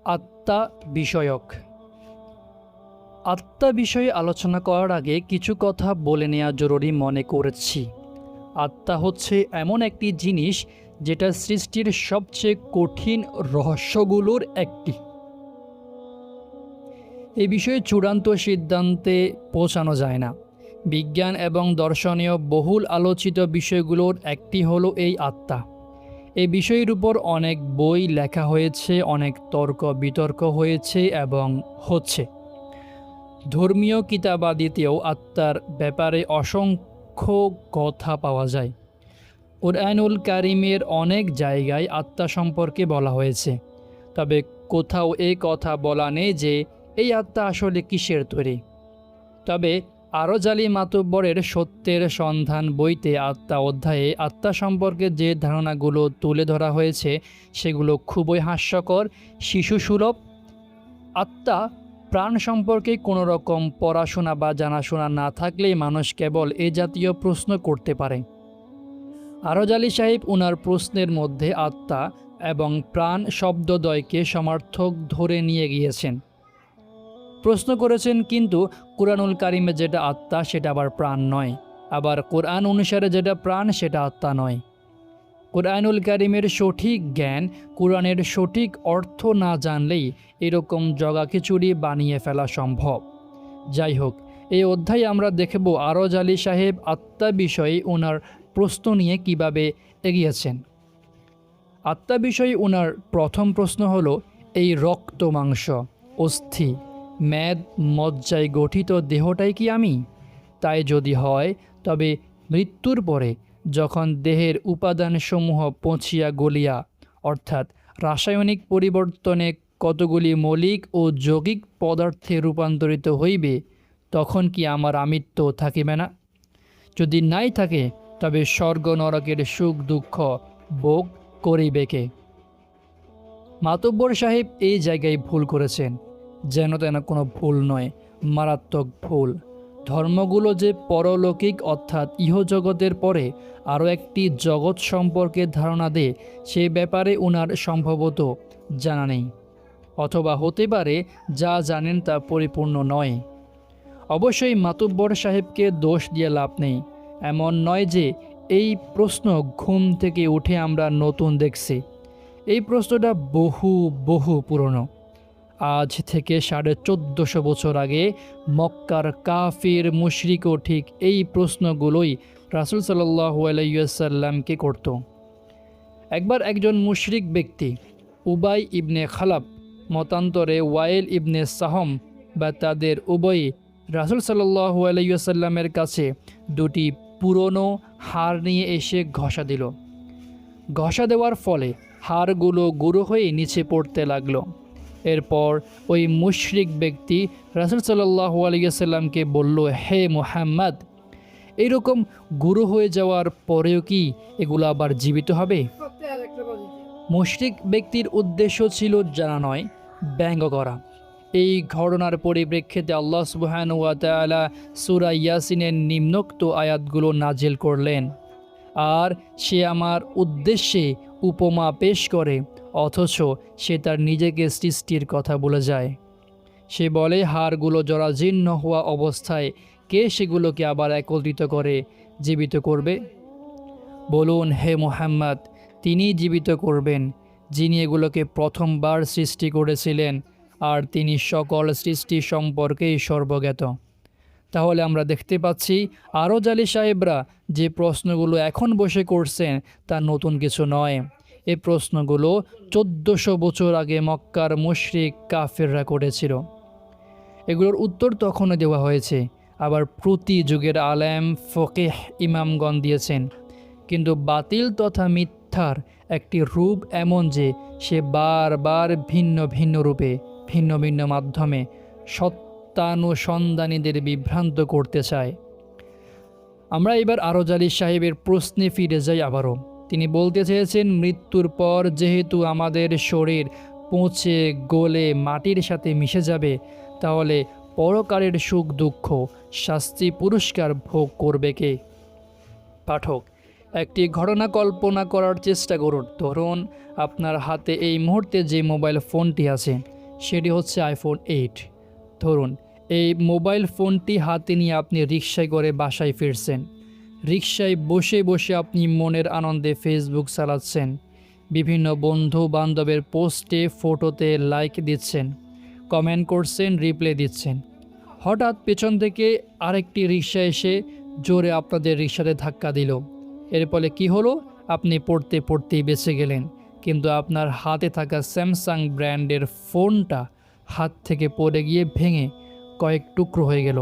আত্মা বিষয়ক। আত্মা বিষয়ে আলোচনা করার আগে কিছু কথা বলে নেওয়া জরুরি মনে করেছি। আত্মা হচ্ছে এমন একটি জিনিস যেটা সৃষ্টির সবচেয়ে কঠিন রহস্যগুলোর একটি। এই বিষয়ে চূড়ান্ত সিদ্ধান্তে পৌঁছানো যায় না। বিজ্ঞান এবং দর্শনীয় বহুল আলোচিত বিষয়গুলোর একটি হলো এই আত্মা। এই বিষয়ের উপর অনেক বই লেখা হয়েছে, অনেক তর্ক বিতর্ক হয়েছে এবং হচ্ছে। ধর্মীয় কিতাবাদিতেও আত্মার ব্যাপারে অসংখ্য কথা পাওয়া যায়। কুরআনুল কারীমের অনেক জায়গায় আত্মা সম্পর্কে বলা হয়েছে, তবে কোথাও এই কথা বলা নেই যে এই আত্মা আসলে কিসের তৈরি। তবে আরজ আলী মাতব্বরের সত্যের সন্ধান বইতে আত্মা অধ্যায়ে আত্মা সম্পর্কে যে ধারণাগুলো তুলে ধরা হয়েছে সেগুলো খুবই হাস্যকর, শিশুসুলভ। আত্মা প্রাণ সম্পর্কে কোনো রকম পড়াশোনা বা জানাশোনা না থাকলেই মানুষ কেবল এ জাতীয় প্রশ্ন করতে পারে। আরজ আলী সাহেব উনার প্রশ্নের মধ্যে আত্মা এবং প্রাণ শব্দদ্বয়কে সমার্থক ধরে নিয়ে গিয়েছেন। প্রশ্ন করেছেন, কিন্তু কুরআনুল কারীমে যেটা আত্মা সেটা আবার প্রাণ নয়, আবার কোরআন অনুসারে যেটা প্রাণ সেটা আত্মা নয়। কুরআনুল কারীমের সঠিক জ্ঞান, কোরআনের সঠিক অর্থ না জানলেই এরকম জগাখিচুড়ি বানিয়ে ফেলা সম্ভব। যাই হোক, এই অধ্যায়ে আমরা দেখব আরজ আলী সাহেব আত্মা বিষয়ে ওনার প্রশ্ন নিয়ে কিভাবে এগিয়েছেন। আত্মা বিষয়ে ওনার প্রথম প্রশ্ন হলো, এই রক্ত মাংস অস্থি মেদ মজ্জায় গঠিত দেহটাই কি আমি? তাই যদি হয়, তবে মৃত্যুর পরে যখন দেহের উপাদানসমূহ পচিয়া গলিয়া অর্থাৎ রাসায়নিক পরিবর্তনে কতগুলি মৌলিক ও যৌগিক পদার্থে রূপান্তরিত হইবে, তখন কি আমার আমিত্ব থাকিবে না? যদি নাই থাকে, তবে স্বর্গ নরকের সুখ দুঃখ ভোগ করিবে কে? মাতব্বর সাহেব এই জায়গায় ভুল করেছেন, যেন তেন কোনো ভুল নয়, মারাত্মক ভুল। ধর্মগুলো যে পরলৌকিক অর্থাৎ ইহজগতের পরে আরও একটি জগৎ সম্পর্কে ধারণা দেয়, সে ব্যাপারে ওনার সম্ভবত জানা নেই, অথবা হতে পারে যা জানেন তা পরিপূর্ণ নয়। অবশ্যই মাতব্বর সাহেবকে দোষ দিয়ে লাভ নেই। এমন নয় যে এই প্রশ্ন ঘুম থেকে উঠে আমরা নতুন দেখছি। এই প্রশ্নটা বহু বহু পুরনো। আজ থেকে 1450 বছর আগে মক্কার কাফির মুশরিকও ঠিক এই প্রশ্নগুলোই রাসূল সাল্লাল্লাহু আলাইহি ওয়াসাল্লামকে করত। একবার একজন মুশরিক ব্যক্তি উবাই ইবনে খালাব, মতান্তরে ওয়াইল ইবনে সাহম বা তাদের উভয়ই রাসূল সাল্লাল্লাহু আলাইহি ওয়াসাল্লামের কাছে দুটি পুরনো হাড় নিয়ে এসে ঘষা দিল। ঘষা দেওয়ার ফলে হাড়গুলো গুঁড়ো হয়ে নিচে পড়তে লাগলো। এরপর ওই মুশরিক ব্যক্তি রাসূল সাল্লাল্লাহু আলাইহি ওয়াসাল্লামকে বলল, হে মুহাম্মদ, এইরকম গুঁড়ো হয়ে যাওয়ার পরেও কি এগুলো আবার জীবিত হবে? মুশরিক ব্যক্তির উদ্দেশ্য ছিল জানা নয়, ব্যঙ্গ করা। এই ঘটনার পরিপ্রেক্ষিতে আল্লাহ সুবহানাহু ওয়া তাআলা সূরা ইয়াসিনের নিম্নোক্ত আয়াতগুলো নাজিল করলেন। আর সে আমার উদ্দেশ্যে উপমা পেশ করে, অথচ সে তার নিজেকে সৃষ্টির কথা বলে যায়। সে বলে, হাড়গুলো জরাজীর্ণ হওয়া অবস্থায় কে সেগুলোকে আবার একত্রিত করে জীবিত করবে? বলুন, হে মুহাম্মদ, তিনি জীবিত করবেন, যিনি এগুলোকে প্রথমবার সৃষ্টি করেছিলেন, আর তিনি সকল সৃষ্টি সম্পর্কেই সর্বজ্ঞাত। তাহলে আমরা দেখতে পাচ্ছি আরজ আলী সাহেবরা যে প্রশ্নগুলো এখন বসে করছেন তা নতুন কিছু নয়। এই প্রশ্নগুলো 1400 বছর আগে মক্কার মুশরিক কাফেররা করেছিল। এগুলোর উত্তর তখনও দেওয়া হয়েছে, আবার প্রতি যুগের আলেম ফকিহ ইমামগণ দিয়েছেন। কিন্তু বাতিল তথা মিথ্যার একটি রূপ এমন যে সে বারবার ভিন্ন ভিন্ন রূপে ভিন্ন ভিন্ন মাধ্যমে সত্যানুসন্ধানীদের বিভ্রান্ত করতে চায়। আমরা এবার আরজ আলী সাহেবের প্রশ্নে ফিরে যাই আবারও। তিনি বলতে চেয়েছেন, মৃত্যুর পর যেহেতু আমাদের শরীর পচে গলে মাটির সাথে মিশে যাবে, তাহলে পরকালের সুখ দুঃখ শাস্তি পুরস্কার ভোগ করবে কে? পাঠক, একটি ঘটনা কল্পনা করার চেষ্টা করুন। ধরুন আপনার হাতে এই মুহূর্তে যে মোবাইল ফোনটি আছে, সেটি হচ্ছে আইফোন 8। ধরুন এই মোবাইল ফোনটি হাতে নিয়ে আপনি রিকশায় করে বাসায় ফিরছেন। রিকশায় বসে বসে আপনি মনের আনন্দে ফেসবুক চালাচ্ছেন, বিভিন্ন বন্ধু বান্ধবের পোস্টে ফটোতে লাইক দিচ্ছেন, কমেন্ট করছেন, রিপ্লাই দিচ্ছেন। হঠাৎ পেছন থেকে আরেকটি রিকশা এসে জোরে আপনাদের রিকশাতে ধাক্কা দিল। এর ফলে কী হলো? আপনি পড়তে পড়তেই বেঁচে গেলেন, কিন্তু আপনার হাতে থাকা স্যামসাং ব্র্যান্ডের ফোনটা হাত থেকে পড়ে গিয়ে ভেঙে কয়েক টুকরো হয়ে গেল।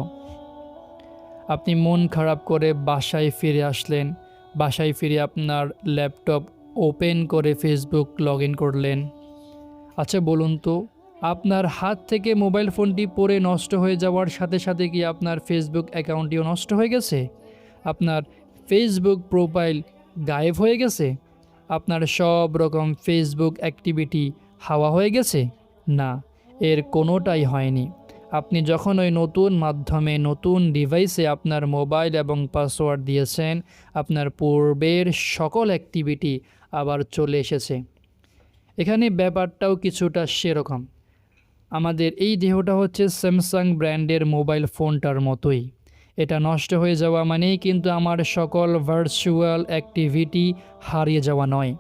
আপনি মন খারাপ করে বাসায় ফিরে আসলেন। বাসায় ফিরে আপনার ল্যাপটপ ওপেন করে ফেসবুক লগ ইন করলেন। আচ্ছা বলুন তো, আপনার হাত থেকে মোবাইল ফোনটি পড়ে নষ্ট হয়ে যাওয়ার সাথে সাথে কি আপনার ফেসবুক অ্যাকাউন্টটিও নষ্ট হয়ে গেছে? আপনার ফেসবুক প্রোফাইল গায়েব হয়ে গেছে? আপনার সব রকম ফেসবুক অ্যাক্টিভিটি হাওয়া হয়ে গেছে? না, এর কোনোটাই হয়নি। আপনি যখন ওই নতুন মাধ্যমে নতুন ডিভাইসে আপনার মোবাইল এবং পাসওয়ার্ড দিয়েছেন, আপনার পূর্বের সকল অ্যাক্টিভিটি আবার চলে এসেছে। এখানে ব্যাপারটাও কিছুটা সেরকম। আমাদের এই দেহটা হচ্ছে স্যামসাং ব্র্যান্ডের মোবাইল ফোনটার মতোই। এটা নষ্ট হয়ে যাওয়া মানেই কিন্তু আমার সকল ভার্চুয়াল অ্যাক্টিভিটি হারিয়ে যাওয়া নয়।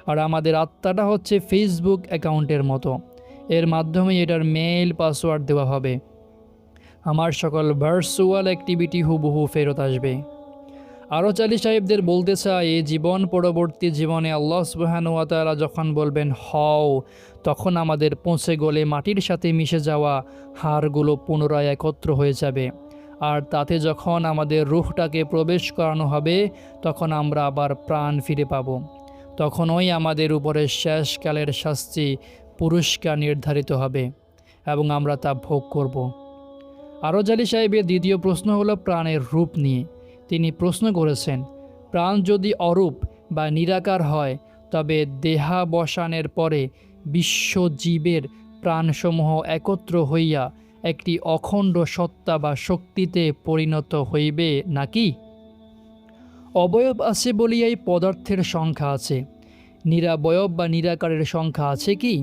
আর আমাদের আত্মাটা হচ্ছে ফেসবুক অ্যাকাউন্টের মতো। এর মাধ্যমে এটার মেইল পাসওয়ার্ড দেওয়া হবে। আমার সকল ভার্চুয়াল অ্যাক্টিভিটি হুবহু ফেরত আসবে। আরজ আলী সাহেবদের বলতে চাই, এই জীবন পরবর্তী জীবনে আল্লাহ সুবহানাহু ওয়া তাআলা যখন বলবেন হও, তখন আমাদের পৌঁছে গলে মাটির সাথে মিশে যাওয়া হাড়গুলো পুনরায় একত্র হয়ে যাবে। আর তাতে যখন আমাদের রূহটাকে প্রবেশ করানো হবে, তখন আমরা আবার প্রাণ ফিরে পাব। তখনই আমাদের উপরে শেষকালের শাস্তি পুরস্কার নির্ধারিত হবে এবং আমরা তা ভোগ করব। আরজ আলী সাহেবের দ্বিতীয় প্রশ্ন হলো প্রাণের রূপ নিয়ে। তিনি প্রশ্ন করেছেন, প্রাণ যদি অরূপ বা নিরাকার হয়, তবে দেহাবসানের পরে বিশ্বজীবের প্রাণসমূহ একত্র হইয়া একটি অখণ্ড সত্তা বা শক্তিতে পরিণত হইবে নাকি? অবয়ব আছে বলিয়াই পদার্থের সংখ্যা আছে, নিরাবয়ব বা নিরাকারের সংখ্যা আছে কি?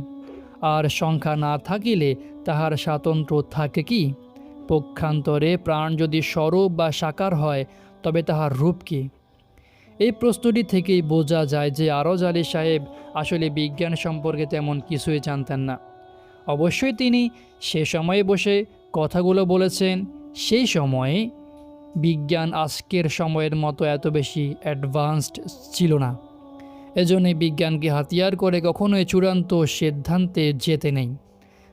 আর সংখ্যা না থাকিলে তাহার স্বাতন্ত্র্য থাকে কি? পক্ষান্তরে প্রাণ যদি স্বরূপ বা সাকার হয়, তবে তাহার রূপ কি? এই প্রশ্নটি থেকেই বোঝা যায় যে আরজ আলী সাহেব আসলে বিজ্ঞান সম্পর্কে তেমন কিছুই জানতেন না। অবশ্যই তিনি সে সময়ে বসে কথাগুলো বলেছেন, সেই সময়ে বিজ্ঞান আজকের সময়ের মতো এত বেশি অ্যাডভান্সড ছিল না। এজন্যই বিজ্ঞানকে হাতিয়ার করে কখনোই চূড়ান্ত সিদ্ধান্তে যেতে নেই।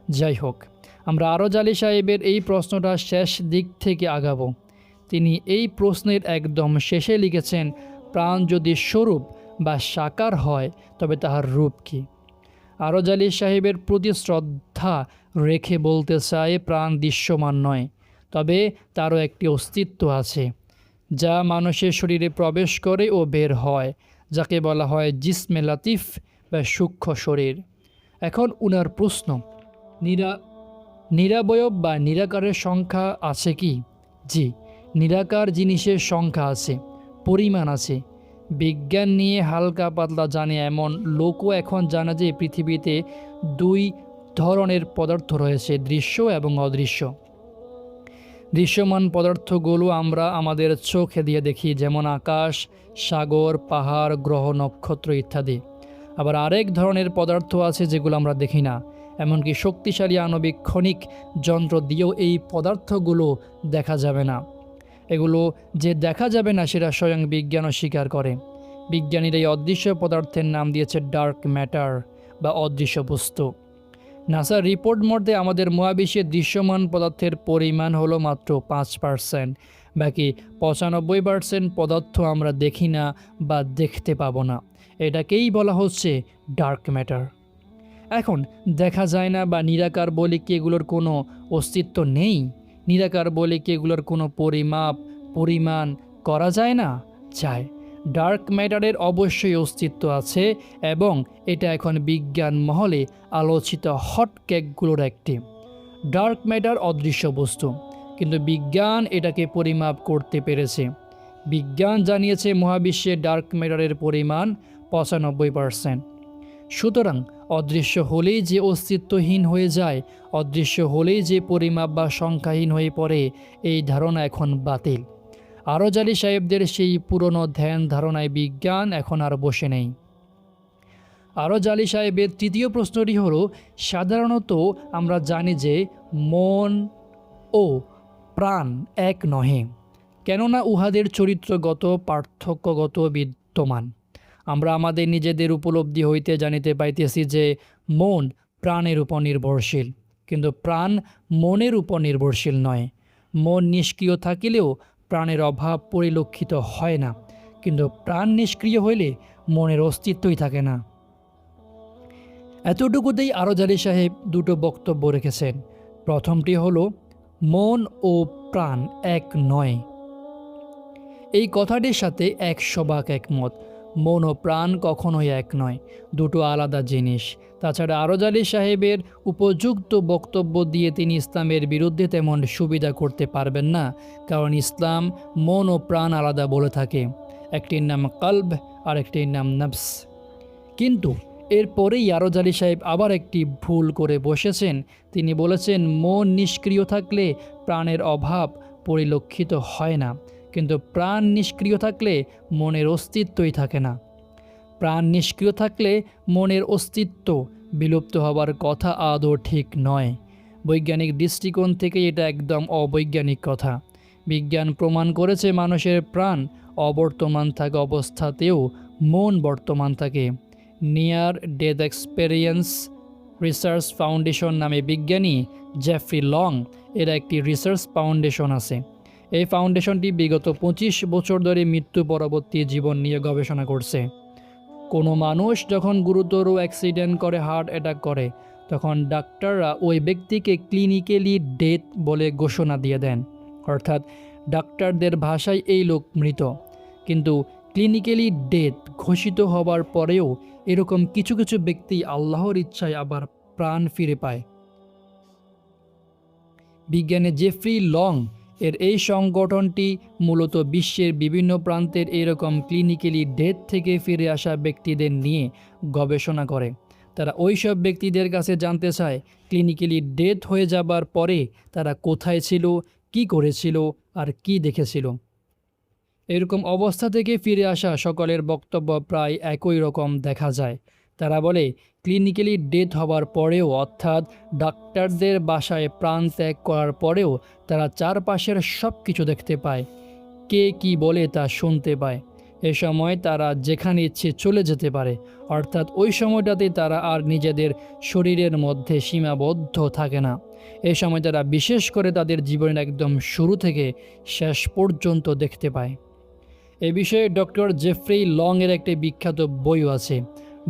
যাই হোক, আমরা আরজ আলী সাহেবের এই প্রশ্নটা শেষ দিক থেকে আগাবো। তিনি এই প্রশ্নের একদম শেষে লিখেছেন, প্রাণ যদি স্বরূপ বা সাকার হয়, তবে তাহার রূপ কী? আরজ আলী সাহেবের প্রতি শ্রদ্ধা রেখে বলতে চায়, প্রাণ দৃশ্যমান নয়, তবে তারও একটি অস্তিত্ব আছে, যা মানুষের শরীরে প্রবেশ করে ও বের হয়, যাকে বলা হয় জিসমে লাতিফ বা সূক্ষ্ম শরীর। এখন উনার প্রশ্ন, নিরাবয়ব বা নিরাকারের সংখ্যা আছে কি? জি, নিরাকার জিনিসের সংখ্যা আছে, পরিমাণ আছে। বিজ্ঞান নিয়ে হালকা পাতলা জানে এমন লোকও এখন জানে যে পৃথিবীতে দুই ধরনের পদার্থ রয়েছে, দৃশ্য এবং অদৃশ্য। দৃশ্যমান পদার্থগুলো আমরা আমাদের চোখে দিয়ে দেখি, যেমন আকাশ, সাগর, পাহাড়, গ্রহ, নক্ষত্র ইত্যাদি। আবার আরেক ধরনের পদার্থ আছে যেগুলো আমরা দেখি না, এমনকি শক্তিশালী আণবিক ক্ষণিক যন্ত্র দিয়েও এই পদার্থগুলো দেখা যাবে না। এগুলো যে দেখা যাবে না সেটা স্বয়ং বিজ্ঞানও স্বীকার করে। বিজ্ঞানীরা এই অদৃশ্য পদার্থের নাম দিয়েছে ডার্ক ম্যাটার বা অদৃশ্য বস্তু। নাসার রিপোর্ট মতে আমাদের মহাবিশ্বে দৃশ্যমান পদার্থের পরিমাণ হলো মাত্র 5%। বাকি 95% পদার্থ আমরা দেখি না বা দেখতে পাবো না। এটাকেই বলা হচ্ছে ডার্ক ম্যাটার। এখন দেখা যায় না বা নিরাকার বলে কি এগুলোর কোনো অস্তিত্ব নেই? নিরাকার বলে কি এগুলোর কোনো পরিমাণ করা যায় না? যায়। ডার্ক ম্যাটারের অবশ্যই অস্তিত্ব আছে এবং এটা এখন বিজ্ঞান মহলে আলোচিত হটকেকগুলোর একটি। ডার্ক ম্যাটার অদৃশ্য বস্তু, কিন্তু বিজ্ঞান এটাকে পরিমাপ করতে পেরেছে। বিজ্ঞান জানিয়েছে মহাবিশ্বে ডার্ক ম্যাটারের পরিমাণ 95%। সুতরাং অদৃশ্য হলেই যে অস্তিত্বহীন হয়ে যায়, অদৃশ্য হলেই যে পরিমাপ বা সংখ্যাহীন হয়ে পড়ে, এই ধারণা এখন বাতিল। আরজ আলী সাহেবদের সেই পুরনো ধ্যান ধারণায় বিজ্ঞান এখন আর বসে নেই। আরজ আলী সাহেবের তৃতীয় প্রশ্নটি হলো, সাধারণত আমরা জানি যে মন ও প্রাণ এক নহে, কেননা উহাদের চরিত্রগত পার্থক্যগত বিদ্যমান। আমরা আমাদের নিজেদের উপলব্ধি হইতে জানিতে পাইতেছি যে মন প্রাণের উপর নির্ভরশীল, কিন্তু প্রাণ মনের উপর নির্ভরশীল নয়। মন নিষ্ক্রিয় থাকিলেও প্রাণের অভাব পরিলক্ষিত হয় না, কিন্তু প্রাণ নিষ্ক্রিয় হইলে মনের অস্তিত্বই থাকে না। এতটুকুতেই আরজ আলী সাহেব দুটো বক্তব্য রেখেছেন। প্রথমটি হলো, মন ও প্রাণ এক নয়। এই কথাটির সাথে 100 ভাগ একমত। মন ও প্রাণ কখনোই এক নয়, দুটো আলাদা জিনিস। তাছাড়া আরজ আলী সাহেবের উপযুক্ত বক্তব্য দিয়ে তিনি ইসলামের বিরুদ্ধে তেমন সুবিধা করতে পারবেন না, কারণ ইসলাম মন ও প্রাণ আলাদা বলে থাকে। একটির নাম কলব আর একটির নাম নফস। কিন্তু এরপরেই আরজ আলী সাহেব আবার একটি ভুল করে বসেছেন। তিনি বলেছেন মন নিষ্ক্রিয় থাকলে প্রাণের অভাব পরিলক্ষিত হয় না, কিন্তু প্রাণ নিষ্ক্রিয় থাকলে মনের অস্তিত্বই থাকে না। প্রাণ নিষ্ক্রিয় থাকলে মনের অস্তিত্ব বিলুপ্ত হবার কথা আদৌ ঠিক নয়। বৈজ্ঞানিক দৃষ্টিকোণ থেকে এটা একদম অবৈজ্ঞানিক কথা। বিজ্ঞান প্রমাণ করেছে মানুষের প্রাণ অবর্তমান থাকা অবস্থাতেও মন বর্তমান থাকে। Near death experience research foundation নামে বিজ্ঞানী জেফ্রি লং এর একটি রিসার্চ ফাউন্ডেশন আছে। এই ফাউন্ডেশনটি বিগত 25 বছর ধরে মৃত্যু পরবর্তী জীবন নিয়ে গবেষণা করছে। কোনো মানুষ যখন গুরুতর অ্যাক্সিডেন্ট করে, হার্ট অ্যাটাক করে, তখন ডাক্তাররা ওই ব্যক্তিকে ক্লিনিক্যালি ডেথ বলে ঘোষণা দিয়ে দেন। অর্থাৎ ডাক্তারদের ভাষায় এই লোক মৃত। কিন্তু ক্লিনিক্যালি ডেথ ঘোষিত হবার পরেও এরকম কিছু কিছু ব্যক্তি আল্লাহর ইচ্ছায় আবার প্রাণ ফিরে পায়। বিজ্ঞানী জেফ্রি লং এর এই সংগঠনটি মূলত বিশ্বের বিভিন্ন প্রান্তের এরকম ক্লিনিক্যালি ডেথ থেকে ফিরে আসা ব্যক্তিদের নিয়ে গবেষণা করে। তারা ওই সব ব্যক্তিদের কাছে জানতে চায় ক্লিনিক্যালি ডেথ হয়ে যাবার পরে তারা কোথায় ছিল, কি করেছিল আর কি দেখেছিল। এরকম অবস্থা থেকে ফিরে আসা সকলের বক্তব্য প্রায় একই রকম দেখা যায়। তারা বলে ক্লিনিক্যালি ডেথ হবার পরেও, অর্থাৎ ডাক্তারদের বাসায় প্রাণ ত্যাগ করার পরেও তারা চারপাশের সব কিছু দেখতে পায়, কে কি বলে তা শুনতে পায়। এ সময় তারা যেখানে ইচ্ছে চলে যেতে পারে, অর্থাৎ ওই সময়টাতে তারা আর নিজেদের শরীরের মধ্যে সীমাবদ্ধ থাকে না। এই সময় তারা বিশেষ করে তাদের জীবনের একদম শুরু থেকে শেষ পর্যন্ত দেখতে পায়। এ বিষয়ে ডক্টর জেফ্রি লং এর একটি বিখ্যাত বইও আছে।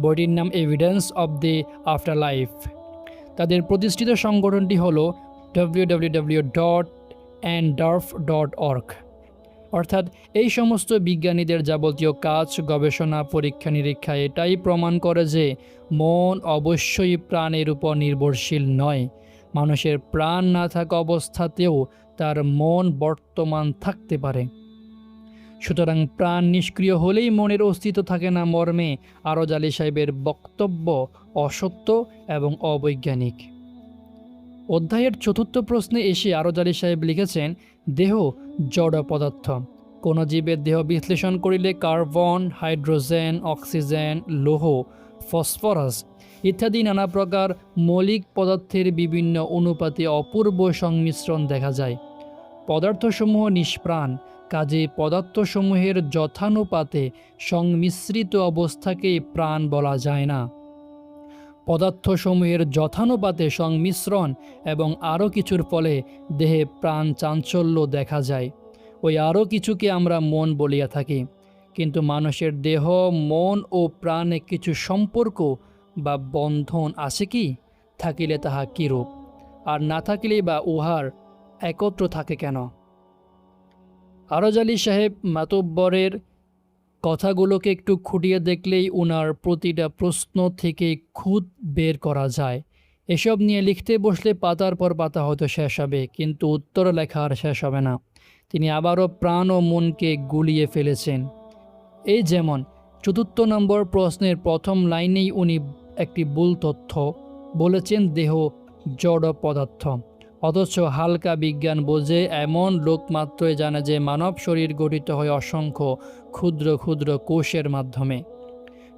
বইটির নাম evidence of the after life. তাদের প্রতিষ্ঠিত সংগঠনটি হল www.andorf.org। অর্থাৎ এই সমস্ত বিজ্ঞানীদের যাবতীয় কাজ, গবেষণা, পরীক্ষা নিরীক্ষা এটাই প্রমাণ করে যে মন অবশ্যই প্রাণের উপর নির্ভরশীল নয়। মানুষের প্রাণ না থাকা অবস্থাতেও তার মন বর্তমান থাকতে পারে। সুতরাং প্রাণ নিষ্ক্রিয় হলেই মনের অস্তিত্ব থাকে না মর্মে আরজ আলী সাহেবের বক্তব্য অসত্য এবং অবৈজ্ঞানিক। অধ্যায়ের চতুর্থ প্রশ্নে এসে আরজ আলী সাহেব লিখেছেন, দেহ জড় পদার্থ। কোন জীবের দেহ বিশ্লেষণ করিলে কার্বন, হাইড্রোজেন, অক্সিজেন, লৌহ, ফসফরাস ইত্যাদি নানা প্রকার মৌলিক পদার্থের বিভিন্ন অনুপাতে অপূর্ব সংমিশ্রণ দেখা যায়। পদার্থসমূহ নিষ্প্রাণ, কাজে পদার্থসমূহের যথানুপাতে সংমিশ্রিত অবস্থাকে প্রাণ বলা যায় না। পদার্থসমূহের যথানুপাতে সংমিশ্রণ এবং আরও কিছুর ফলে দেহে প্রাণ চাঞ্চল্য দেখা যায়। ওই আরও কিছুকে আমরা মন বলিয়া থাকি। কিন্তু মানুষের দেহ, মন ও প্রাণে কিছু সম্পর্ক বা বন্ধন আছে কি? থাকিলে তাহা কিরূপ? আর না থাকিলে বা উহার একত্র থাকে কেন? আরজ আলী সাহেব মাতব্বরের কথাগুলোকে একটু খুঁটিয়ে দেখলেই উনার প্রতিটা প্রশ্ন থেকে খুঁত বের করা যায়। এসব নিয়ে লিখতে বসলে পাতার পর পাতা হয়তো শেষ হবে, কিন্তু উত্তর লেখা আর শেষ হবে না। তিনি আবারও প্রাণ ও মনকে গুলিয়ে ফেলেছেন। এই যেমন 4 নম্বর প্রশ্নের প্রথম লাইনেই উনি একটি ভুল তথ্য, বলেছেন দেহ জড় পদার্থ। অথচ হালকা বিজ্ঞান বোঝে এমন লোক মাত্রই জানে যে মানব শরীর গঠিত হয় অসংখ্য ক্ষুদ্র ক্ষুদ্র কোষের মাধ্যমে।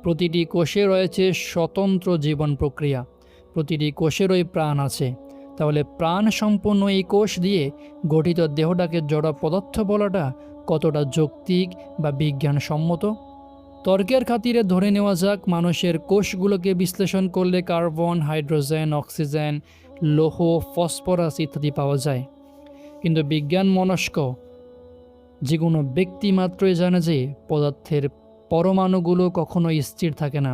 প্রতিটি কোষে রয়েছে স্বতন্ত্র জীবন প্রক্রিয়া, প্রতিটি কোষেরই প্রাণ আছে। তাহলে প্রাণ সম্পন্ন এই কোষ দিয়ে গঠিত দেহটাকে জড় পদার্থ বলাটা কতটা যৌক্তিক বা বিজ্ঞানসম্মত? তর্কের খাতিরে ধরে নেওয়া যাক মানুষের কোষগুলোকে বিশ্লেষণ করলে কার্বন, হাইড্রোজেন, অক্সিজেন, লৌহ, ফসফরাস ইত্যাদি পাওয়া যায়। কিন্তু বিজ্ঞান মনস্ক যে কোনো ব্যক্তি মাত্রই জানে যে পদার্থের পরমাণুগুলো কখনোই স্থির থাকে না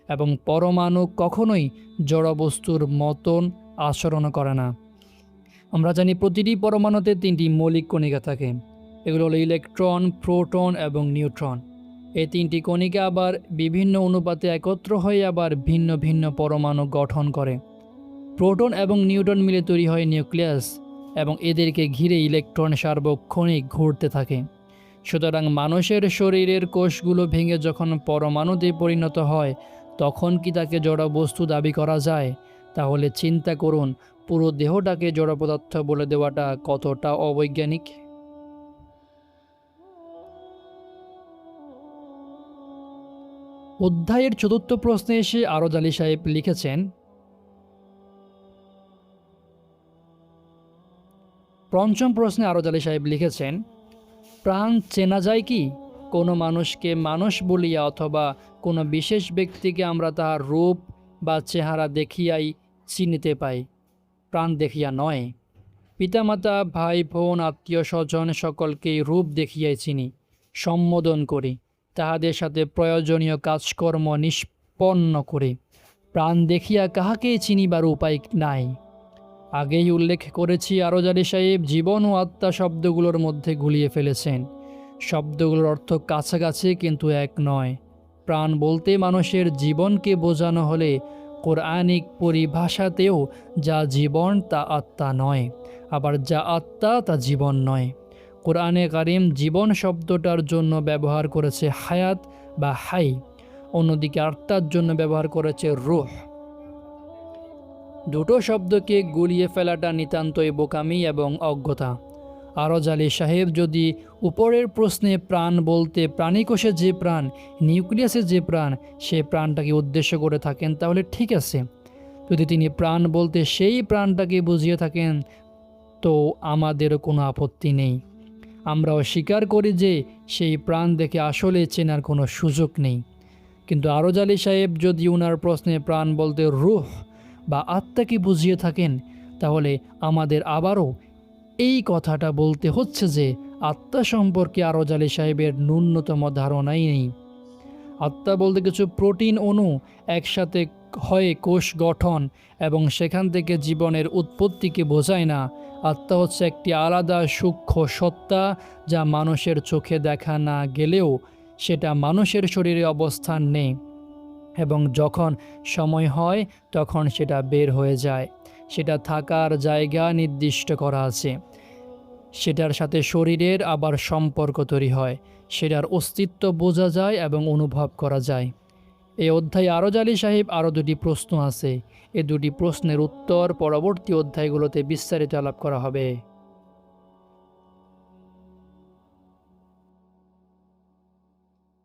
এবং পরমাণু কখনোই জড়বস্তুর মতন আচরণ করে না। আমরা জানি প্রতিটি পরমাণুতে 3টি মৌলিক কণিকা থাকে। এগুলো হলো ইলেকট্রন, প্রোটন এবং নিউট্রন। এই 3টি কণিকা আবার বিভিন্ন অনুপাতে একত্র হয়ে আবার ভিন্ন ভিন্ন পরমাণু গঠন করে। প্রোটন এবং নিউট্রন মিলে তৈরি হয় নিউক্লিয়াস এবং এদেরকে ঘিরে ইলেকট্রন সার্বক্ষণিক ঘুরতে থাকে। সুতরাং মানুষের শরীরের কোষগুলো ভেঙে যখন পরমাণুতে পরিণত হয় তখন কি তাকে জড় বস্তু দাবি করা যায়? তাহলে চিন্তা করুন, পুরো দেহটাকে জড় পদার্থ বলে দেওয়াটা কতটা অবৈজ্ঞানিক। অধ্যায়ের 4র্থ প্রশ্নে এসে আরজ আলী সাহেব লিখেছেন, পঞ্চম প্রশ্নে আরজ আলী সাহেব লিখেছেন, প্রাণ চেনা যায় কি? কোনো মানুষকে মানুষ বলিয়া অথবা কোনো বিশেষ ব্যক্তিকে আমরা তাহার রূপ বা চেহারা দেখিয়াই চিনিতে পাই, প্রাণ দেখিয়া নয়। পিতামাতা, ভাই বোন, আত্মীয় স্বজন সকলকেই রূপ দেখিয়াই চিনি, সম্বোধন করি, তাহাদের সাথে প্রয়োজনীয় কাজকর্ম নিষ্পন্ন করি। প্রাণ দেখিয়া কাহাকেই চিনিবার উপায় নাই। আগেই উল্লেখ করেছি আরজ আলী সাহেব জীবন ও আত্মা শব্দগুলোর মধ্যে গুলিয়ে ফেলেছেন। শব্দগুলোর অর্থ কাছাকাছি কিন্তু এক নয়। প্রাণ বলতে মানুষের জীবনকে বোঝানো হলে কোরআনিক পরিভাষাতেও যা জীবন তা আত্মা নয়, আবার যা আত্মা তা জীবন নয়। কোরআনে কারিম জীবন শব্দটার জন্য ব্যবহার করেছে হায়াত বা হাই, অন্যদিকে আত্মার জন্য ব্যবহার করেছে রূহ। দুটো শব্দকে গুলিয়ে ফেলাটা নিতান্তই বোকামি এবং অজ্ঞতা। আরজ আলী সাহেব যদি উপরের প্রশ্নে প্রাণ বলতে প্রাণীকোষে যে প্রাণ, নিউক্লিয়াসে যে প্রাণ, সে প্রাণটাকে উদ্দেশ্য করে থাকেন তাহলে ঠিক আছে। যদি তিনি প্রাণ বলতে সেই প্রাণটাকে বুঝিয়ে থাকেন তো আমাদেরও কোনো আপত্তি নেই। আমরাও স্বীকার করি যে সেই প্রাণ দেখে আসলে চেনার কোনো সুযোগ নেই। কিন্তু আরজ আলী সাহেব যদি উনার প্রশ্নে প্রাণ বলতে রূহ বা আত্মাকে বুঝিয়ে থাকেন তাহলে আমাদের আবারও এই কথাটা বলতে হচ্ছে যে আত্মা সম্পর্কে আরজ আলী সাহেবের ন্যূনতম ধারণাই নেই। আত্মা বলতে কিছু প্রোটিন অণু একসাথে হয়ে কোষ গঠন এবং সেখান থেকে জীবনের উৎপত্তিকে বোঝায় না। আত্মা হচ্ছে একটি আলাদা সূক্ষ্ম সত্তা যা মানুষের চোখে দেখা না গেলেও সেটা মানুষের শরীরে অবস্থান নেই এবং যখন সময় হয় তখন সেটা বের হয়ে যায়। সেটা থাকার জায়গা নির্দিষ্ট করা আছে, সেটার সাথে শরীরের আবার সম্পর্ক তৈরি হয়, সেটার অস্তিত্ব বোঝা যায় এবং অনুভব করা যায়। এই অধ্যায়ে আরজ আলী সাহেব আরও 2টি প্রশ্ন আছে। এই 2টি প্রশ্নের উত্তর পরবর্তী অধ্যায়গুলোতে বিস্তারিত আলাপ করা হবে।